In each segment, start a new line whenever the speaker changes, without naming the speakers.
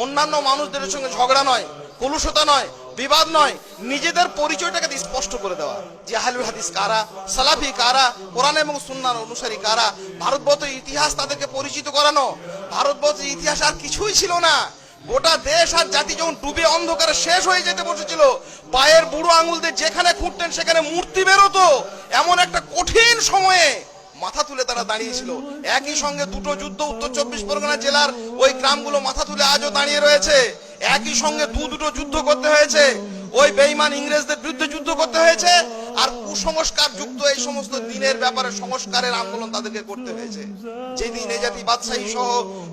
অন্যান্য মানুষদের সঙ্গে ঝগড়া নয়, কলুষতা নয়, বিবাদ নয়, নিজেদের পরিচয়টাকে স্পষ্ট করে দেওয়া যে আহলুল হাদিস কারা, সালাফি কারা, কোরআন এবং সুন্নাহর অনুসারী কারা। ভারতবর্ষের ইতিহাস তাদেরকে পরিচিত করানো। ভারতবর্ষের ইতিহাস আর কিছুই ছিল না। গোটা দেশ আর জাতি যখন ডুবে অন্ধকারে শেষ হয়ে যেতে বসেছিল, পায়ের বুড়ো আঙুল দিয়ে যেখানে খুঁড়তেন সেখানে মূর্তি বেরোতো, এমন একটা কঠিন সময়ে মাথা তুলে তারা দাঁড়িয়েছিল। একই সঙ্গে দুটো যুদ্ধ উত্তর 24 পরগনা জেলার ওই গ্রামগুলো মাথা তুলে আজও দাঁড়িয়ে রয়েছে। একই সঙ্গে দুটো যুদ্ধ করতে হয়েছে, ওই বেঈমান ইংরেজদের বিরুদ্ধে যুদ্ধ করতে হয়েছে, আর কুসংস্কার যুক্ত এই সমস্ত দিনের ব্যাপারে সংস্কারের আন্দোলন তাদেরকে করতে হয়েছে। যেদিন এ জাতি বাদশাহী সহ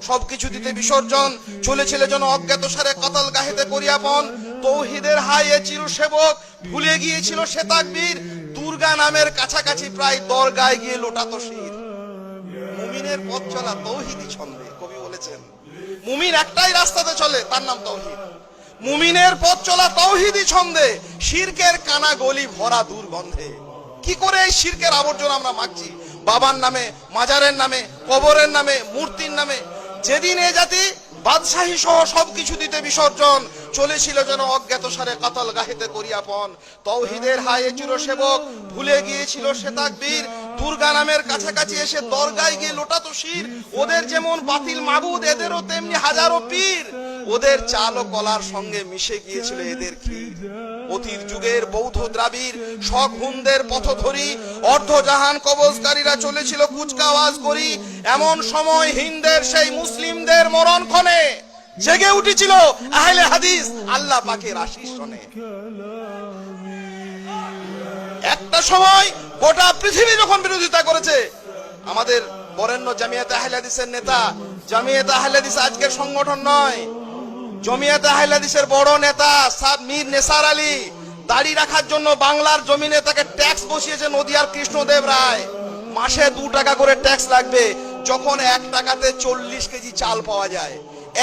সবকিছু দিতে বিসর্জন, চলেছিল যেন অজ্ঞাত সারে কাতাল গাহেতে করিয়াপন, তৌহিদের হায়ে চির সেবক ভুলে গিয়েছিল সে তাকবীর, দুর্গা নামের কাছাকাছি প্রায় দরগায় গিয়ে লোটাতো শির। মুমিনের পথ চলা তৌহিদি ছন্দে, কবি বলেছেন মুমিন একটাই রাস্তাতে চলে, তার নাম তৌহিদ। মুমিনের পথ চলা তৌহিদি ছন্দে, শিরকের কানা গলি ভরা দুর্গন্ধে। কি করে এই শিরকের আবর্জনা আমরা মাখছি বাবার নামে, মাজারের নামে, কবরের নামে, মূর্তির নামে। যেদিন এ জাতি বাদশাহী সহ সবকিছু দিতে বিসর্জন, চলেছিল যেন অজ্ঞাত সারে কাতাল গাহেতে করিয়াপন, তৌহিদের হায়ে চির সেবক ভুলে গিয়েছিল সে তাকবীর, দুর্গা নামের কাছাকাছি এসে দরগায় গিয়ে লোটাতো শির। ওদের যেমন বাতিল মাবুদ, এদেরও তেমনি হাজারো পীর, ওদের চাল ও কলার সঙ্গে মিশে গিয়েছিল এদের ক্ষীর। অতীত যুগের বৌদ্ধ দ্রাবিড় শক হুনদের পথধরি, অর্ধজাহান কবজকারীরা চলেছিল কুচকাওয়াজ করি। এমন সময় হিন্দের সেই মুসলিমদের মরণক্ষণে জেগে উঠেছিল আহলে হাদিস আল্লাহ পাকের আশিস শোনে। একটা সময় গোটা পৃথিবী যখন বিরোধিতা করেছে, আমাদের বরেণ্য জামিয়াতে আহলে হাদিসের নেতা, জামিয়াতে আহলে হাদিস আজকের সংগঠন নয়, জমিয়াতে আহলে হাদিসের বড় নেতা মীর নেসার আলী দাড়ি রাখার জন্য বাংলার জমিনে তাকে ট্যাক্স বসিয়েছে নদিয়ার কৃষ্ণদেব রায়। মাসে 2 টাকা করে ট্যাক্স লাগবে। যখন 1 টাকাতে 40 কেজি চাল পাওয়া যায়,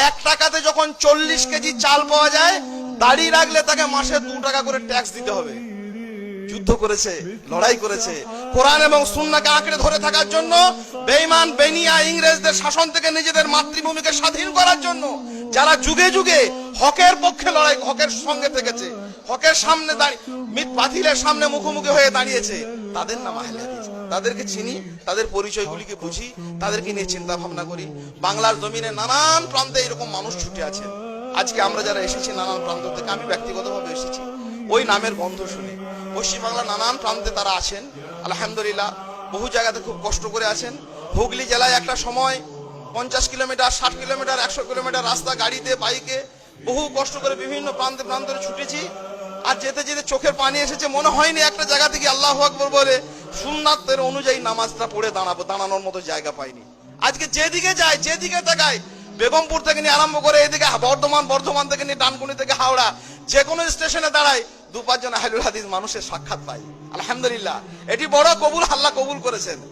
1 টাকাতে যখন 40 কেজি চাল পাওয়া যায়, দাড়ি রাখলে তাকে মাসে 2 টাকা করে ট্যাক্স দিতে হবে। যুদ্ধ করেছে, লড়াই করেছে, কোরআন এবং সুন্নাহকে আঁকড়ে ধরে থাকার জন্য, বেঈমান বেনিয়া ইংরেজদের শাসন থেকে নিজেদের মাতৃভূমিকে স্বাধীন করার জন্য। যারা যুগে যুগে হকের পক্ষে লড়াই, হকের সঙ্গে থেকেছে, হকের সামনে দাঁড়িয়ে বাতিলের সামনে মুখোমুখি হয়ে দাঁড়িয়েছে, তাদের নাম আহলে হাদিস। তাদেরকে চিনি, তাদের পরিচয়গুলিকে বুঝি, তাদেরকে নিয়ে চিন্তা ভাবনা করি। বাংলার জমিনে নানান প্রান্তে এরকম মানুষ ছুটে আছেন। আজকে আমরা যারা এসেছি নানান প্রান্ত থেকে, আমি ব্যক্তিগতভাবে এসেছি ওই নামের গন্ধ শুনে। পশ্চিমবাংলার নানান প্রান্তে তারা আছেন, আলহামদুলিল্লাহ। বহু জায়গাতে খুব কষ্ট করে আছেন। হুগলি জেলায় একটা সময় 50 কিলোমিটার, 60 কিলোমিটার, 100 কিলোমিটার রাস্তা গাড়িতে, বাইকে বহু কষ্ট করে বিভিন্ন প্রান্তে প্রান্তরে ছুটেছি। আর যেতে যেতে চোখের পানি এসেছে। মনে হয়নি একটা জায়গা থেকে আল্লাহু আকবার বলে সুন্নাতের অনুযায়ী নামাজটা পড়ে দাঁড়ানোর মতো জায়গা পাইনি। আজকে যেদিকে যায়, যেদিকে তাকায়, বেগমপুর থেকে নিয়ে আরম্ভ করে এদিকে বর্ধমান থেকে নিয়ে ডানকুনি থেকে হাওড়া, যে কোনো স্টেশনে দাঁড়ায় 2-5 জন আহলুল হাদিস মানুষের সাক্ষাৎ পাই। আলহামদুলিল্লাহ, এটি বড় কবুল, আল্লাহ কবুল করেছেন।